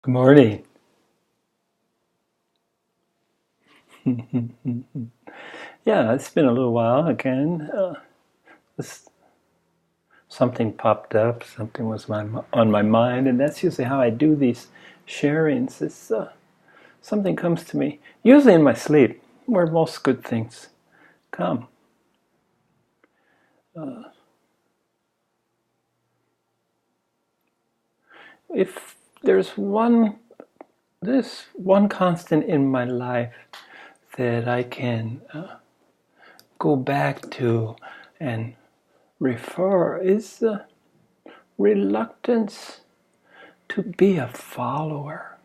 Good morning. Yeah, it's been a little while again. This, something popped up, something was on my mind, and that's usually how I do these sharings. Something comes to me, usually in my sleep, where most good things come. If there's this one constant in my life that I can go back to and refer is the reluctance to be a follower.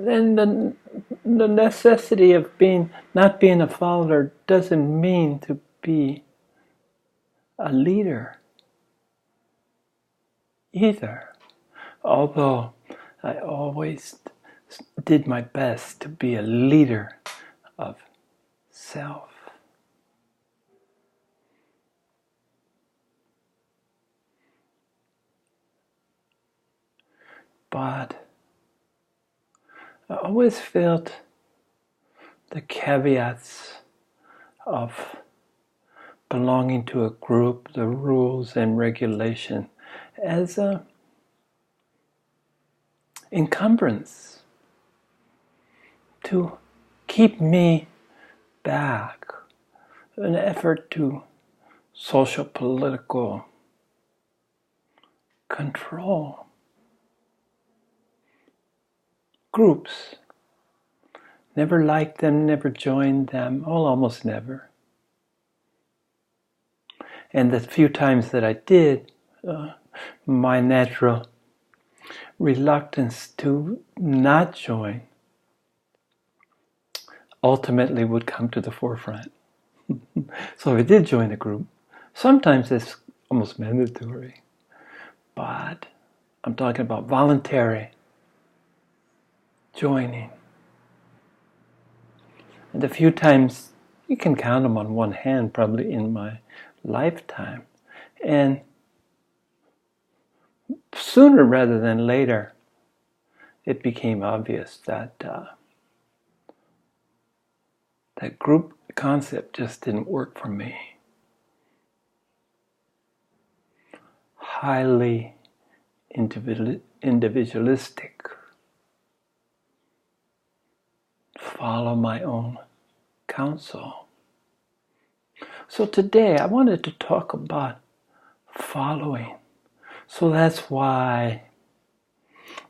Then the necessity of not being a follower doesn't mean to be a leader either. Although I always did my best to be a leader of self. But I always felt the caveats of belonging to a group, the rules and regulation, as a encumbrance to keep me back, an effort to social political control. Groups. Never liked them, never joined them, almost never. And the few times that I did, my natural reluctance to not join ultimately would come to the forefront. So if I did join a group, sometimes it's almost mandatory, but I'm talking about voluntary joining. And the few times, you can count them on one hand probably in my lifetime. And sooner rather than later, it became obvious that that group concept just didn't work for me. Highly individualistic. Follow my own counsel. So today I wanted to talk about following. So that's why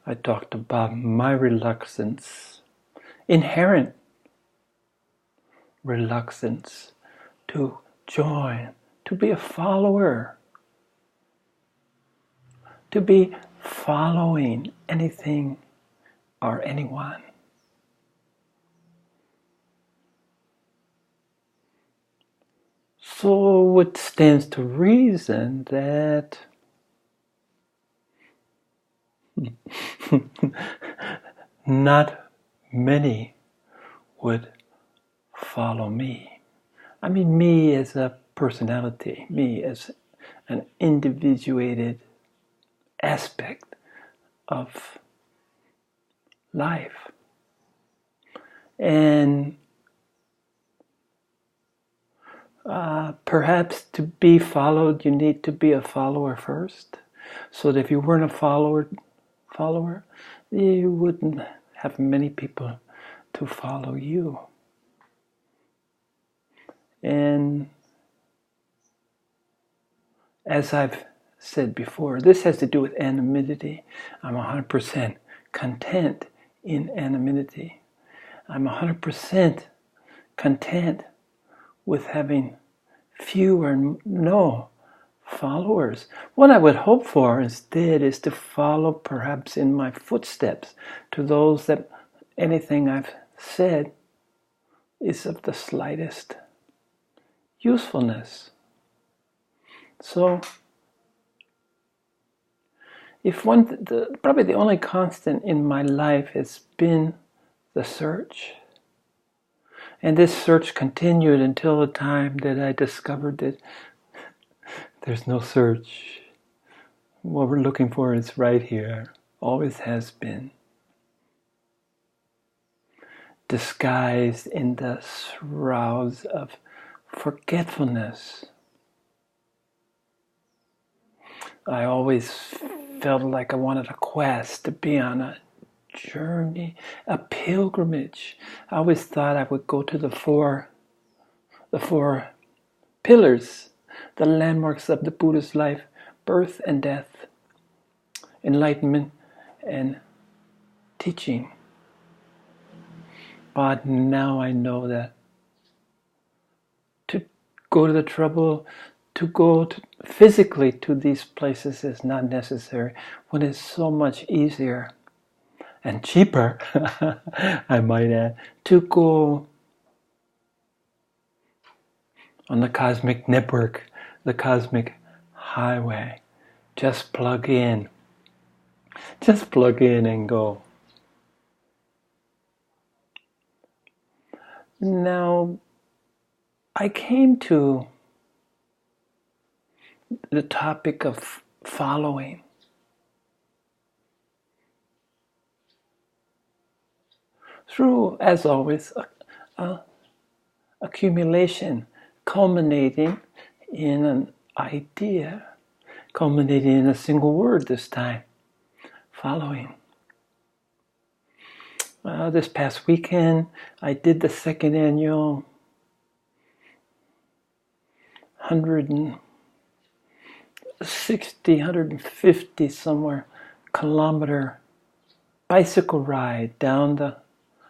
I talked about my reluctance, inherent reluctance to join, to be a follower, to be following anything or anyone. So it stands to reason that not many would follow me. I mean, me as a personality, me as an individuated aspect of life. And perhaps to be followed, you need to be a follower first. So that if you weren't a follower, you wouldn't have many people to follow you. And as I've said before, this has to do with anonymity. I'm 100% content in anonymity. I'm 100% content with having few or no followers. What I would hope for instead is to follow perhaps in my footsteps to those that anything I've said is of the slightest usefulness. So if probably the only constant in my life has been the search. And this search continued until the time that I discovered that there's no search. What we're looking for is right here. always has been, disguised in the shrouds of forgetfulness. I always felt like I wanted a quest, to be on a journey, a pilgrimage. I always thought I would go to the four pillars, the landmarks of the Buddha's life: birth and death, enlightenment and teaching. But now I know that to go to the trouble, to go physically to these places is not necessary, when it's so much easier and cheaper, I might add, to go on the cosmic network, the cosmic highway. Just plug in and go. Now, I came to the topic of following through, as always, accumulation, culminating in an idea, culminating in a single word this time: following. This past weekend, I did the second annual 150 somewhere kilometer bicycle ride down the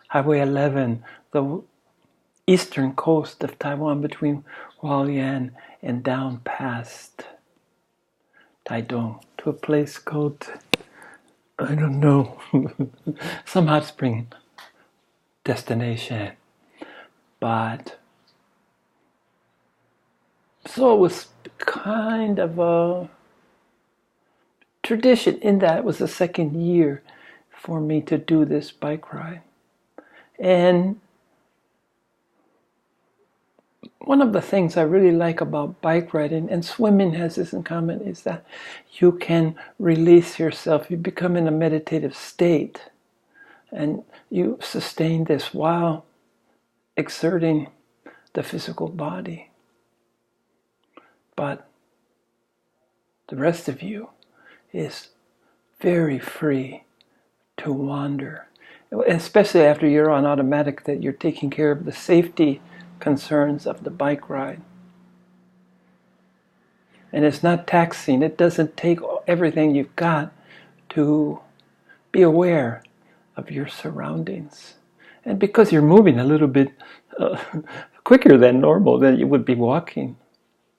Highway 11, the eastern coast of Taiwan, between Hualien and down past Taidong to a place called, I don't know, some hot spring destination. But so it was kind of a tradition in that it was the second year for me to do this bike ride. And one of the things I really like about bike riding, and swimming has this in common, is that you can release yourself. You become in a meditative state, and you sustain this while exerting the physical body. But the rest of you is very free to wander, especially after you're on automatic, that you're taking care of the safety concerns of the bike ride. And it's not taxing. It doesn't take everything you've got to be aware of your surroundings. And because you're moving a little bit quicker than normal, than you would be walking,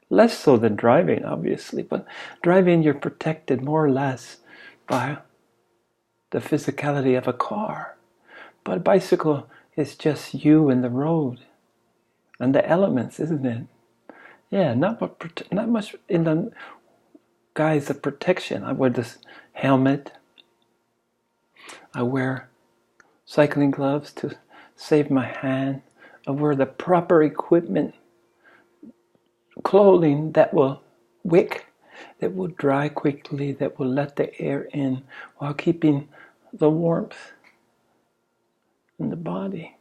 less so than driving, obviously, but driving, you're protected more or less by the physicality of a car. But a bicycle is just you and the road and the elements, isn't it? Yeah, not much in the guise of protection. I wear this helmet. I wear cycling gloves to save my hand. I wear the proper equipment, clothing that will wick, that will dry quickly, that will let the air in while keeping the warmth in the body.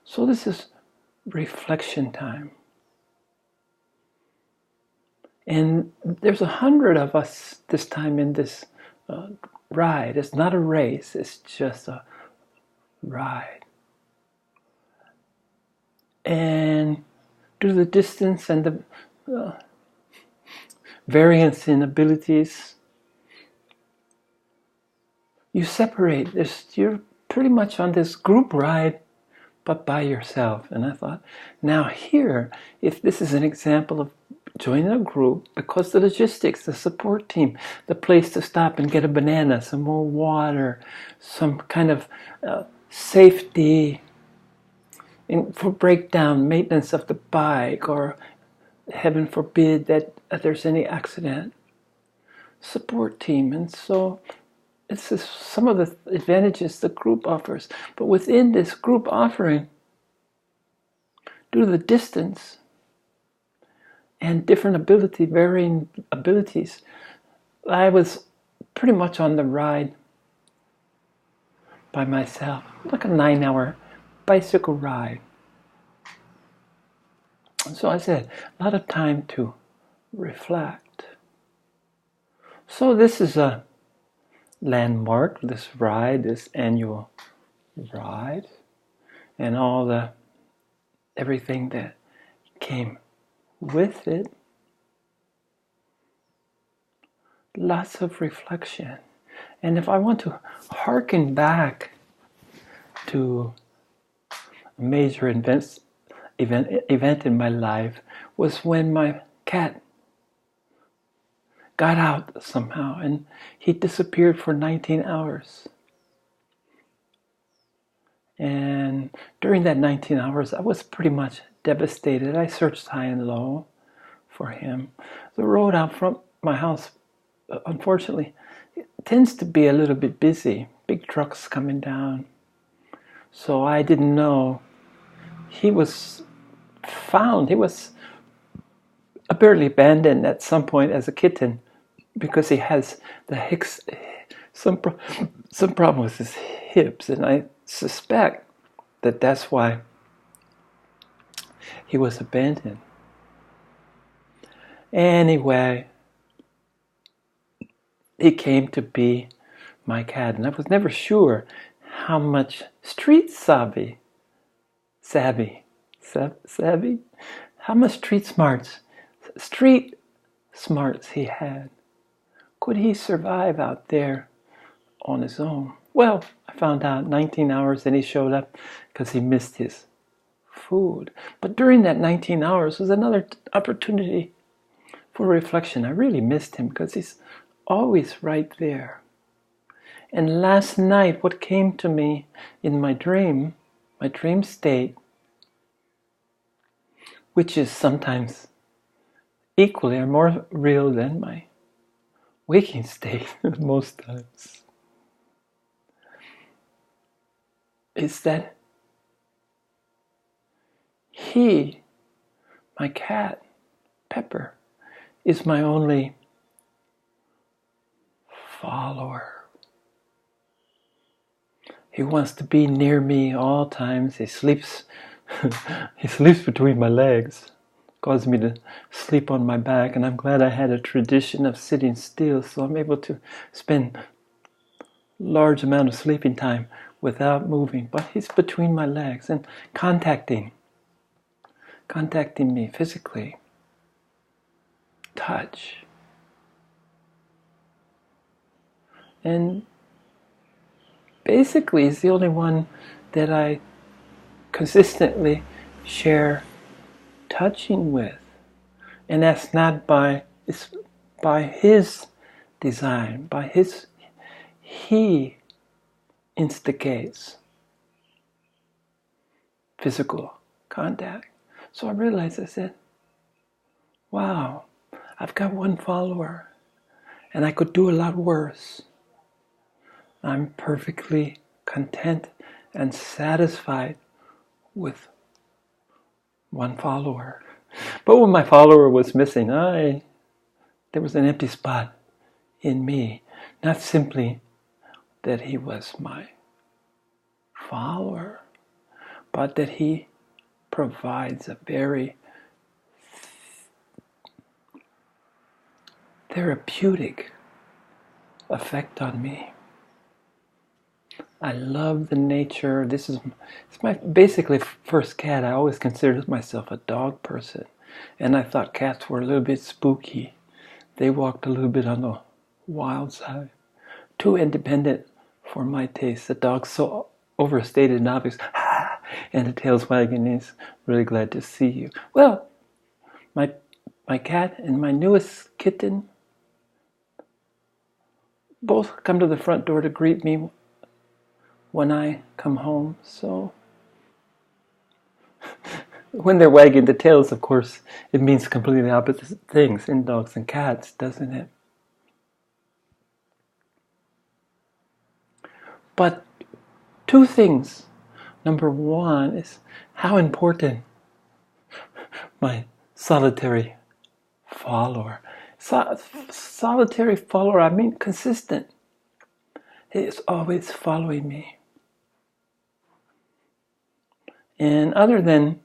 So this is reflection time. And there's 100 of us this time in this ride. It's not a race, it's just a ride. And due to the distance and the variance in abilities, you separate. You're pretty much on this group ride, but by yourself. And I thought, now here, if this is an example of joining a group, because the logistics, the support team, the place to stop and get a banana, some more water, some kind of safety for breakdown, maintenance of the bike, or heaven forbid that there's any accident, support team. And so this is some of the advantages the group offers. But within this group offering, due to the distance and different varying abilities, I was pretty much on the ride by myself, like a 9-hour bicycle ride. And so I said, a lot of time to reflect. So this is a landmark, this ride, this annual ride, and everything that came with it. Lots of reflection. And if I want to hearken back to a major event in my life, was when my cat got out somehow and he disappeared for 19 hours. And during that 19 hours, I was pretty much devastated. I searched high and low for him. The road out front my house, unfortunately, it tends to be a little bit busy. Big trucks coming down. So I didn't know he was found. He was apparently abandoned at some point as a kitten because he has some problem with his hips, and I suspect that that's why he was abandoned. Anyway, he came to be my cat, and I was never sure how much street savvy, how much street smarts he had. Could he survive out there on his own? Well, I found out 19 hours and he showed up because he missed his food. But during that 19 hours was another opportunity for reflection. I really missed him because he's always right there. And last night, what came to me in my dream state, which is sometimes equally or more real than my waking state most times, is that he, my cat, Pepper, is my only follower. He wants to be near me all times. He sleeps between my legs, causes me to sleep on my back, and I'm glad I had a tradition of sitting still, so I'm able to spend large amount of sleeping time without moving. But he's between my legs and contacting me physically. Touch. And basically he's the only one that I consistently share touching with. And that's not it's by his design, he instigates physical contact. So I realized, I said, wow, I've got one follower and I could do a lot worse. I'm perfectly content and satisfied with one follower. But when my follower was missing, there was an empty spot in me. Not simply that he was my follower, but that he provides a very therapeutic effect on me. I love the nature. It's my basically first cat. I always considered myself a dog person, and I thought cats were a little bit spooky. They walked a little bit on the wild side, too independent for my taste. The dog's so overstated and obvious, and the tail's wagging. He's really glad to see you. Well, my cat and my newest kitten both come to the front door to greet me when I come home. So when they're wagging the tails, of course, it means completely opposite things in dogs and cats, doesn't it? But two things. Number one is how important my solitary follower. Solitary follower, I mean consistent. He is always following me. And other than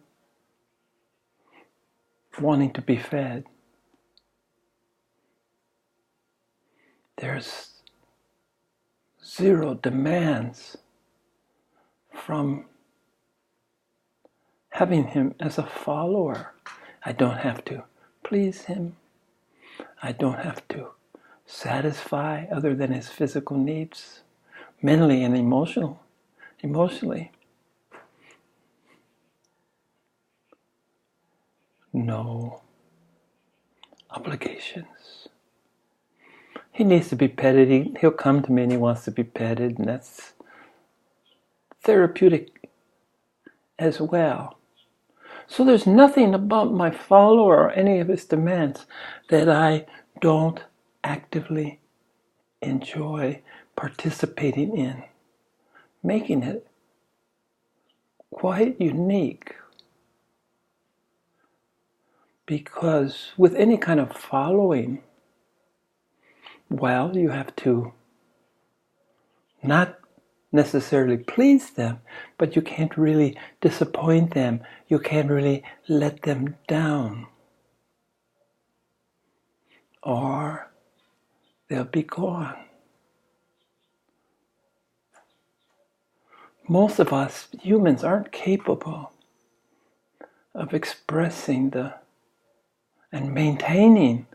wanting to be fed, there's zero demands from having him as a follower. I don't have to please him. I don't have to satisfy other than his physical needs, mentally and emotionally. No obligations. He needs to be petted. He'll come to me and he wants to be petted, and that's therapeutic as well. So there's nothing about my follower or any of his demands that I don't actively enjoy participating in, making it quite unique. Because with any kind of following, well, you have to not necessarily please them, but you can't really disappoint them. You can't really let them down, or they'll be gone. Most of us humans aren't capable of expressing and maintaining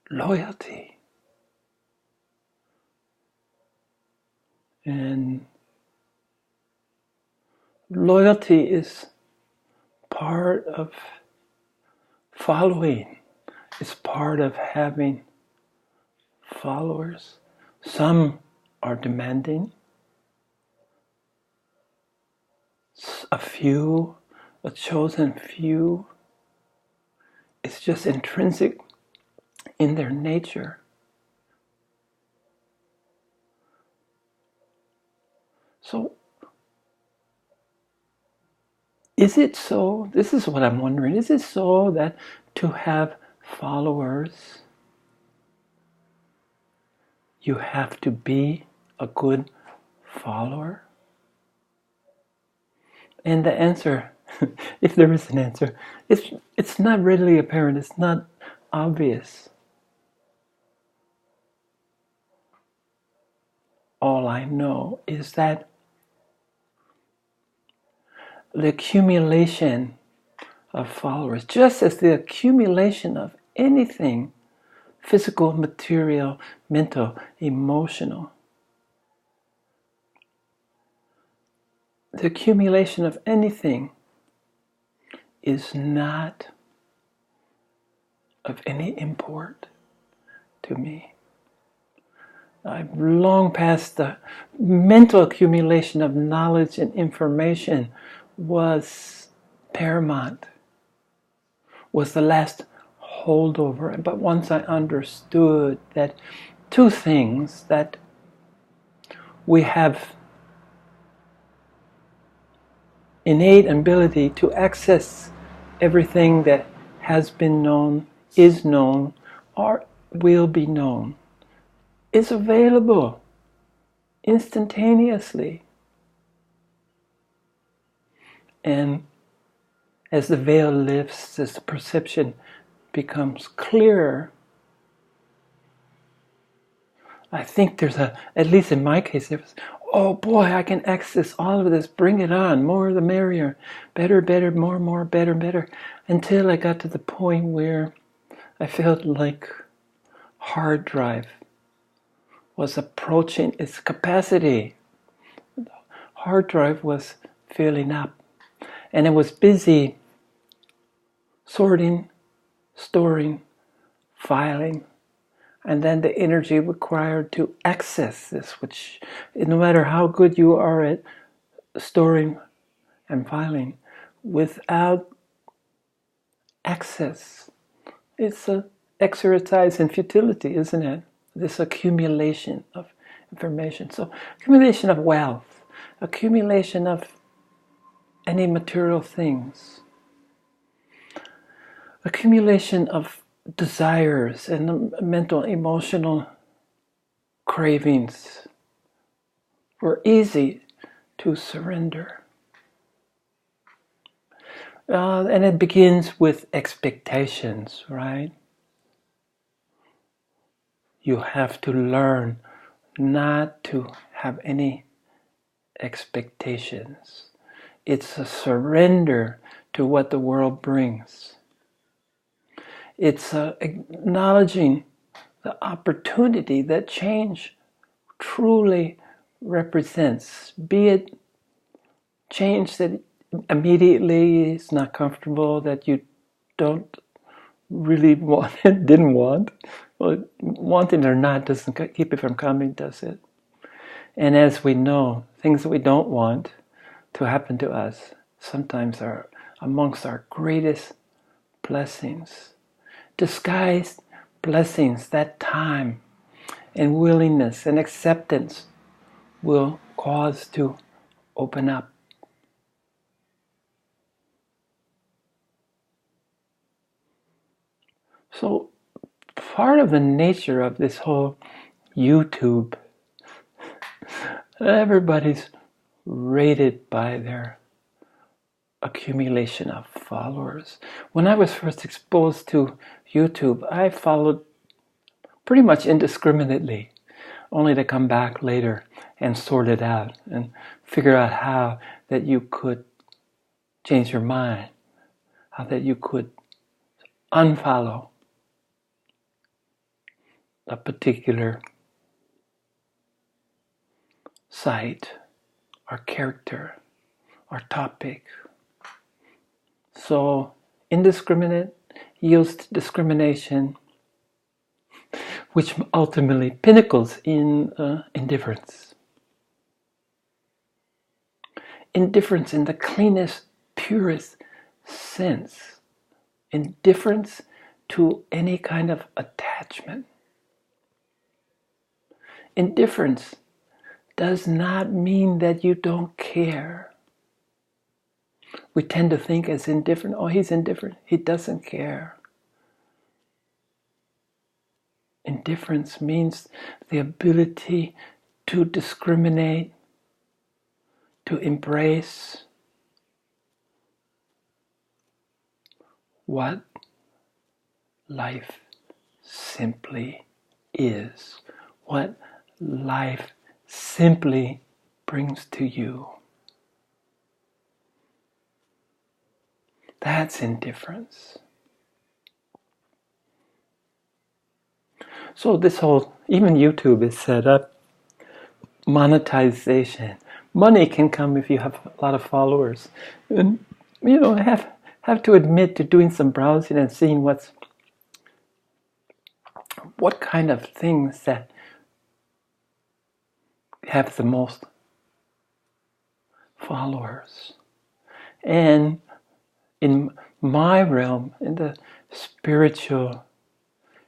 loyalty. And loyalty is part of following. It's part of having followers. Some are demanding. A chosen few, it's just intrinsic in their nature. So, is it so? This is what I'm wondering. Is it so that to have followers, you have to be a good follower? And the answer, if there is an answer, it's not readily apparent. It's not obvious. All I know is that the accumulation of followers, just as the accumulation of anything, physical, material, mental, emotional, the accumulation of anything is not of any import to me. I've long past the mental accumulation of knowledge and information was paramount, was the last holdover. But once I understood that two things, that we have innate ability to access everything that has been known, is known, or will be known, is available instantaneously. And as the veil lifts, as the perception becomes clearer, I think there's at least in my case, there was, oh boy, I can access all of this, bring it on, more the merrier, better, more, better, until I got to the point where I felt like hard drive was approaching its capacity. The hard drive was filling up, and it was busy sorting, storing, filing, and then the energy required to access this, which no matter how good you are at storing and filing, without access, it's an exercise in futility, isn't it? This accumulation of information. So accumulation of wealth, accumulation of any material things, accumulation of desires and mental, emotional cravings were easy to surrender. And it begins with expectations, right? You have to learn not to have any expectations. It's a surrender to what the world brings. It's acknowledging the opportunity that change truly represents, be it change that immediately is not comfortable, that you don't really want, didn't want. Well, wanting or not doesn't keep it from coming, does it? And as we know, things that we don't want to happen to us sometimes are amongst our greatest blessings. Disguised blessings, that time and willingness and acceptance will cause to open up. So part of the nature of this whole YouTube, everybody's rated by their accumulation of followers. When I was first exposed to YouTube, I followed pretty much indiscriminately, only to come back later and sort it out and figure out how that you could change your mind, how that you could unfollow a particular site or character or topic. So indiscriminate yields to discrimination, which ultimately pinnacles in indifference. Indifference in the cleanest, purest sense. Indifference to any kind of attachment. Indifference does not mean that you don't care. We tend to think as indifferent, oh, he's indifferent, he doesn't care. Indifference means the ability to discriminate, to embrace what life simply is, what life simply brings to you. That's indifference. So this whole, even YouTube is set up, monetization. Money can come if you have a lot of followers. And, I have to admit to doing some browsing and seeing what kind of things that have the most followers. And in my realm, in the spiritual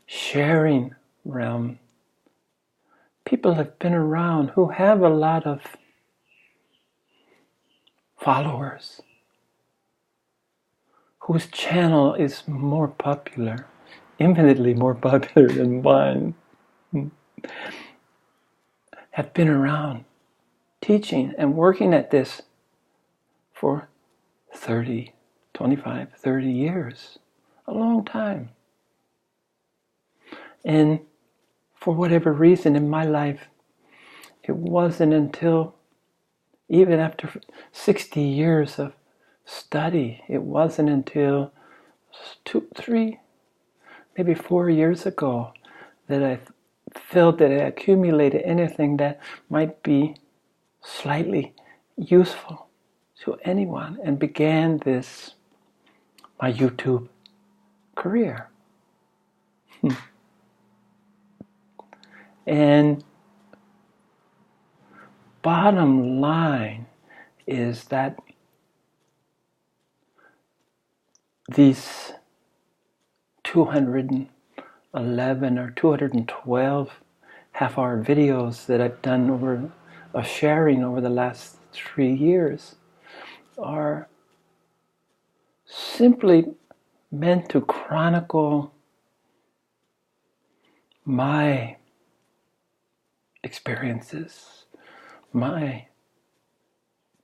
sharing realm, people have been around who have a lot of followers, whose channel is more popular, infinitely more popular than mine, have been around teaching and working at this for 25, 30 years, a long time. And for whatever reason in my life, it wasn't until, even after 60 years of study, it wasn't until 2, 3, maybe 4 years ago that I felt that I accumulated anything that might be slightly useful to anyone, and began my YouTube career. And bottom line is that these 211 or 212 half-hour videos that I've done over sharing over the last 3 years are simply meant to chronicle my experiences, my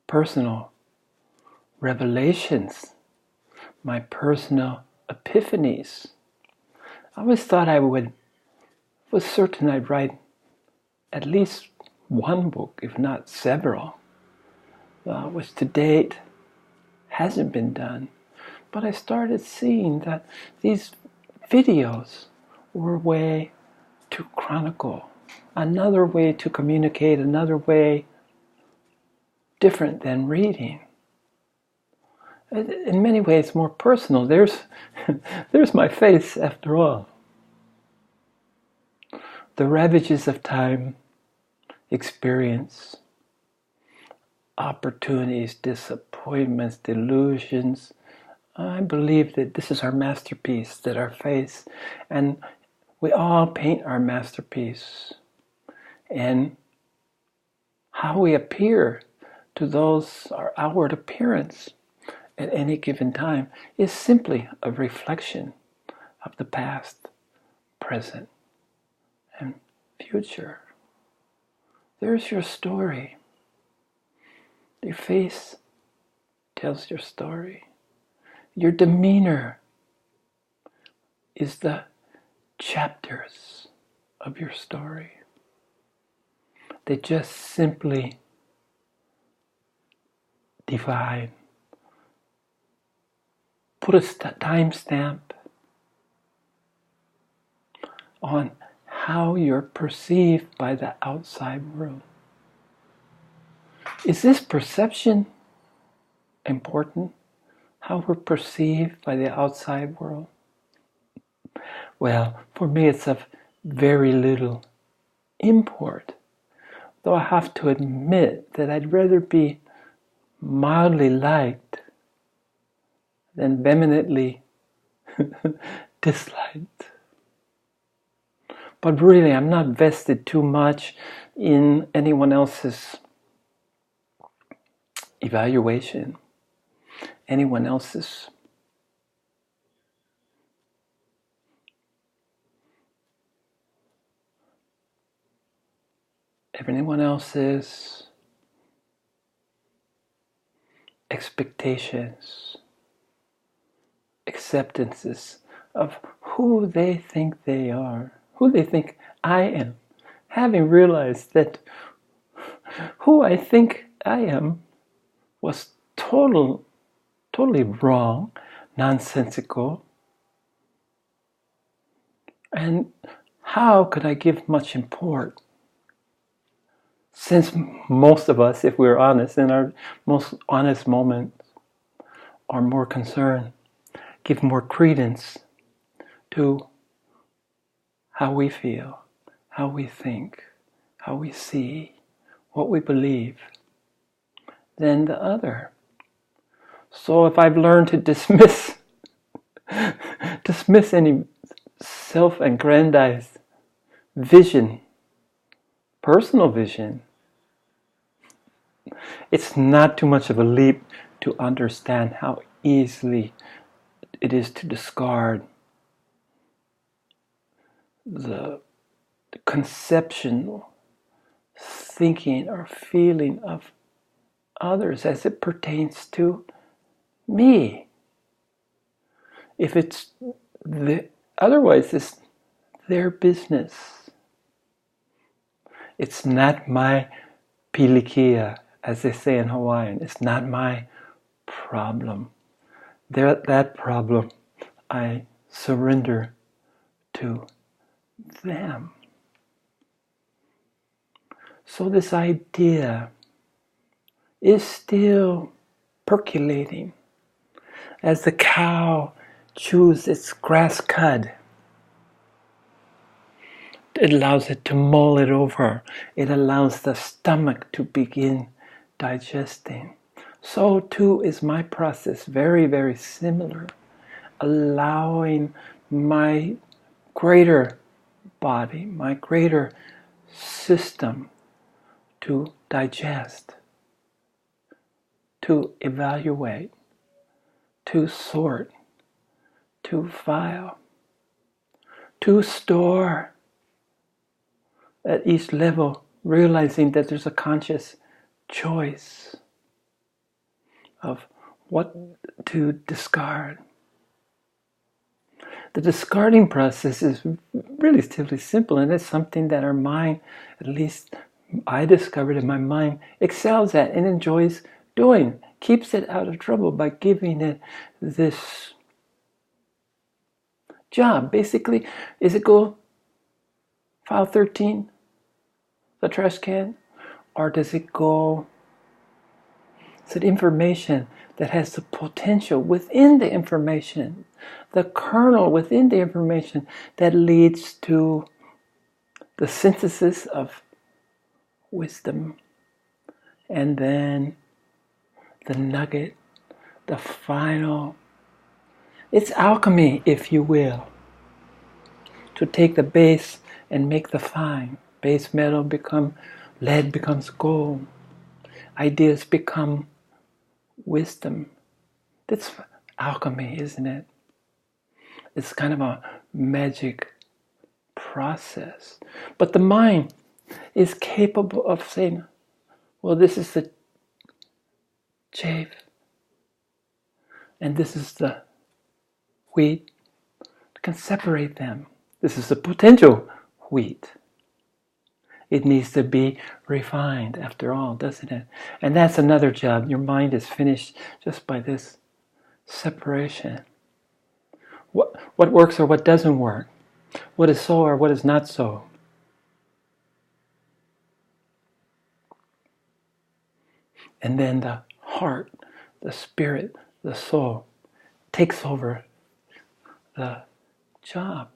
personal revelations my personal epiphanies. I always thought was certain I'd write at least one book, if not several, which to date hasn't been done. But I started seeing that these videos were a way to chronicle, another way to communicate, another way different than reading. In many ways more personal. There's my face after all. The ravages of time, experience, opportunities, disappointments, delusions. I believe that this is our masterpiece, that our face, and we all paint our masterpiece. And how we appear to those, our outward appearance at any given time, is simply a reflection of the past, present, and future. There's your story. Your face tells your story. Your demeanor is the chapters of your story. They just simply divide. Put a timestamp on how you're perceived by the outside world. Is this perception important? How we're perceived by the outside world? Well, for me it's of very little import. Though I have to admit that I'd rather be mildly liked than vehemently disliked. But really, I'm not vested too much in anyone else's evaluation, anyone else's expectations, acceptances of who they think they are, who they think I am, having realized that who I think I am was totally wrong, nonsensical. And how could I give much import? Since most of us, if we're honest, in our most honest moments, are more concerned, give more credence to how we feel, how we think, how we see, what we believe, than the other. So if I've learned to dismiss any self-aggrandized vision, personal vision, it's not too much of a leap to understand how easily it is to discard the conceptual thinking or feeling of others as it pertains to me. If it's otherwise, it's their business. It's not my pilikia, as they say in Hawaiian. It's not my problem. That problem I surrender to them. So this idea is still percolating as the cow chews its grass cud. It allows it to mull it over. It allows the stomach to begin digesting. So too is my process, very, very similar. Allowing my greater body, my greater system to digest, to evaluate, to sort, to file, to store at each level, realizing that there's a conscious choice of what to discard, The discarding process is relatively simple, and it's something that our mind, at least I discovered in my mind, excels at and enjoys doing. Keeps it out of trouble by giving it this job. Basically, is it go file 13, the trash can, or does it go, is it information that has the potential within the information, the kernel within the information that leads to the synthesis of wisdom, and then the nugget, the final. It's alchemy, if you will, to take the base and make the fine. Base metal become lead, becomes gold. Ideas become wisdom. That's alchemy, isn't it? It's kind of a magic process. But the mind is capable of saying, well, this is the chaff, and this is the wheat. It can separate them. This is the potential wheat. It needs to be refined after all, doesn't it? And that's another job. Your mind is finished just by this separation. What works or what doesn't work? What is so or what is not so? And then the heart, the spirit, the soul takes over the job.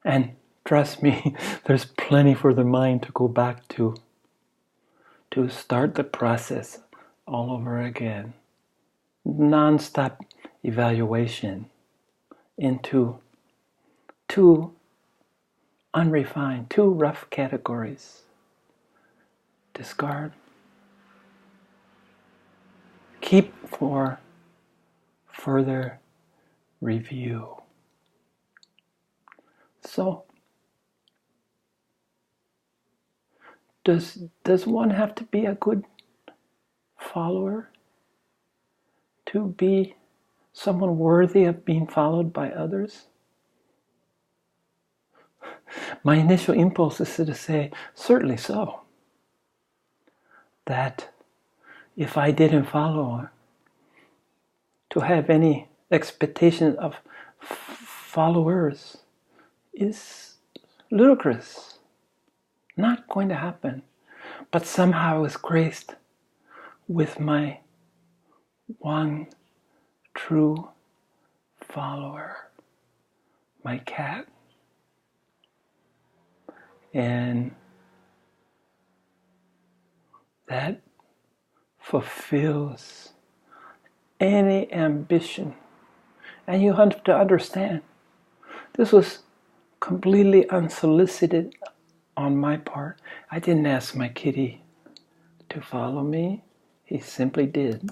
And trust me, there's plenty for the mind to go back to start the process all over again. Non-stop evaluation into two unrefined, two rough categories. Discard. Keep for further review. So, does one have to be a good follower to be someone worthy of being followed by others? My initial impulse is to say, certainly so. That if I didn't follow, to have any expectation of followers is ludicrous. Not going to happen. But somehow I was graced with my one true follower, my cat. And that fulfills any ambition. And you have to understand, this was completely unsolicited on my part. I didn't ask my kitty to follow me. He simply did.